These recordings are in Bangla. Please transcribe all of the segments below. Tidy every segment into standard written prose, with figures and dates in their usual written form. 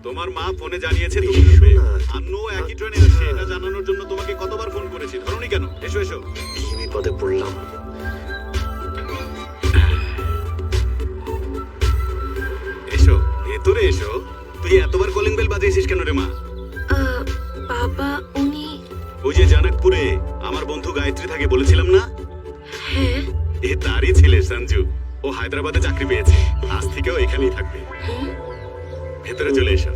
তোমার মা ফোনে জানিয়েছে তুমি আসবে। আন্নু একই ট্রেনে আসছে, এটা জানানোর জন্য তোমাকে কতবার ফোন করেছি, ধরোনি কেন? এসো এসো। কি বিপদে পড়লাম। এসো, ভেতরে এসো। তুই এতবার কলিং বেল বাজিয়েছিস কেন রে মা? বাবা উনি ওই যে জানকপুরে আমার বন্ধু গায়ত্রী থাকে বলেছিলাম না, হ্যাঁ এ তারই ছেলে সঞ্জু। ও হায়দ্রাবাদে চাকরি পেয়েছে, আজ থেকেও এখানেই থাকবে। ভেতরে চলে এসো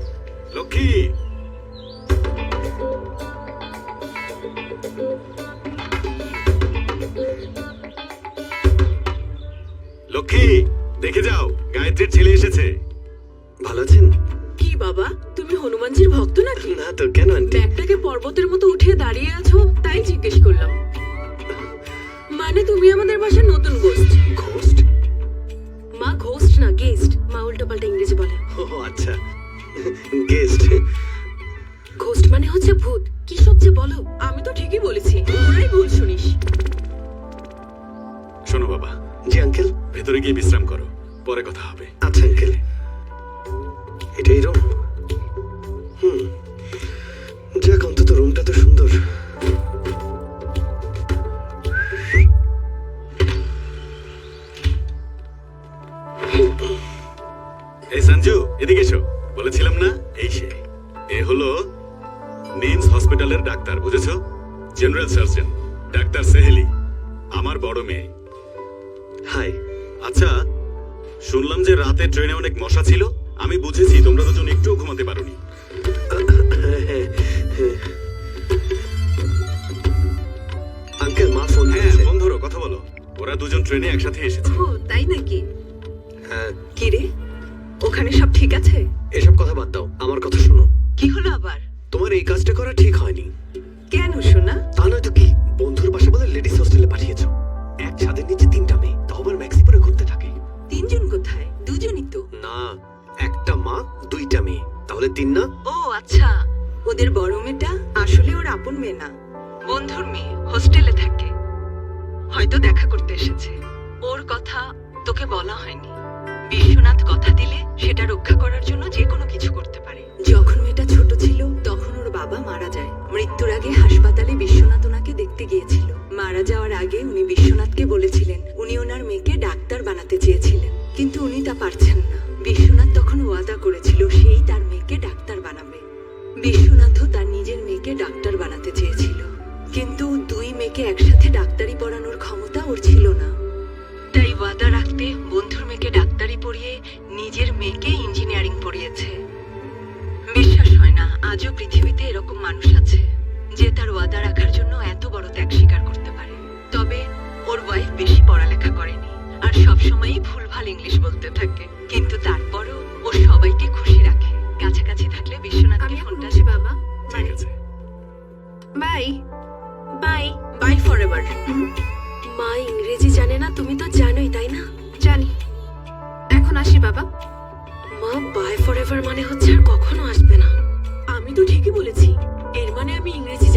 লক্ষ্মী। লক্ষ্মী, দেখে যাও, গায়ত্রীর ছেলে এসেছে। ভালো আছেন? কি বাবা, তুমি হনুমানজির ভক্ত নাকি? না তো, কেন আন্টি? ব্যাগটাকে পর্বতের মতো উঠিয়ে দাঁড়িয়ে আছো, তাই জিজ্ঞেস করলাম। মানে তুমি আমাদের বাসার নতুন গোস্ট। ঘোস্ট? মা ঘোস্ট না, গেস্ট। মা উল্টোপাল্টা ইংরেজি বলে। ও আচ্ছা, গেস্ট। ঘোস্ট মানে হচ্ছে ভূত। কি সব যে বলো, আমি তো ঠিকই বলেছি, ওরাই ভুল শুনিস। শোনো বাবা, জি আঙ্কেল। ভেতরে গিয়ে বিশ্রাম করো, পরে কথা হবে। আচ্ছা আঙ্কেল, এটাই রুম? যাক, অন্তত রুমটা তো সুন্দর। এই সঞ্জু, এদিকে এসো। বলেছিলাম না, এই সে। এ হলো নিমস হসপিটালের ডাক্তার, বুঝেছো? জেনারেল সার্জন ডাক্তার সেহেলি, আমার বড় মেয়ে। হাই। আচ্ছা, শুনলাম যে রাতে ট্রেনে অনেক মশা ছিল। আমি বুঝেছি তোমরা দুজন একটুও ঘুমাতে পারোনি। আঙ্কেল, মা ফোন হ্যাঁ, দিয়েছে। ফোন ধরো, কথা বলো। ওরা দুজন ট্রেনে একসাথে এসেছে। ও তাই নাকি? হ্যাঁ। কি রে, ওখানে সব ঠিক আছে? এসব কথা বাদ দাও, আমার কথা শোনো। কি হলো আবার? তোমার এই কাজটা করা ঠিক হয়নি। কেন শোনা? তা নয়তো কি, বন্ধুর বাসা বলে লেডিস হোস্টেলে পাঠিয়েছো। এক ছাদের নিচে 3টা মেয়ে, তাও আবার ম্যাক্সি পরে ঘুরতে থাকে। 3 জন কোথায়? 2 জনই তো। না, একটা মা 2টা মেয়ে, তাহলে 3 না? ও আচ্ছা, ওদের বড় মেয়েটা আসলে ওর আপন মেয়ে না, বন্ধুর মেয়ে, হোস্টেলে থাকে। হয়তো দেখা করতে এসেছে। ওর কথা তোকে বলা হয়নি। বিশ্বনাথ কথা দিলে সেটা রক্ষা করার জন্য যে কোনো কিছু করতে পারে। যখন মেয়েটা ছোট ছিল তখন ওর বাবা মারা যায়। মৃত্যুর আগে হাসপাতালে বিশ্বনাথ ওনাকে দেখতে গিয়েছিল। মারা যাওয়ার আগে উনি বিশ্বনাথকে বলেছিলেন উনি ওনার মেয়েকে ডাক্তার বানাতে চেয়েছিলেন, কিন্তু উনি তা পারছেন না। বিশ্বনাথ তখন ওয়াদা করেছিল সেই তার মেয়েকে ডাক্তার বানাবে। বিশ্বনাথও তার নিজের মেয়েকে ডাক্তার বানাতে চেয়েছিল, কিন্তু 2 মেয়েকে একসাথে ডাক্তারি পড়ানোর ক্ষমতা ওর ছিল না। তাই ওয়াদা রাখতে বন্ধুর মেয়েকে ডাক্তারি পড়িয়ে নিজের মেয়েকে ইঞ্জিনিয়ারিং পড়িয়েছে। বিশ্বাস হয় না আজও পৃথিবীতে এরকম মানুষ আছে যে তার ওয়াদা রাখার জন্য এত বড় ত্যাগ স্বীকার করতে পারে। তবে ওর ওয়াইফ বেশি পড়ালেখা করেনি আর সবসময়ই ভুলভাল ইংলিশ বলতে থাকে, কিন্তু তারপরও ও সবাইকে খুশি রাখে। কাছাকাছি থাকলে বিশ্বনাথকে ফোনটা দে বাবা। ঠিক আছে, বাই বাই বাই ফরএভার। মা ইংরেজি জানে না, তুমি তো জানোই তাই না? জানি। এখন আসি বাবা। মা, বাই ফরএভার মানে হচ্ছে আর কখনো আসবে না। আমি তো ঠিকই বলেছি, এর মানে আমি ইংরেজি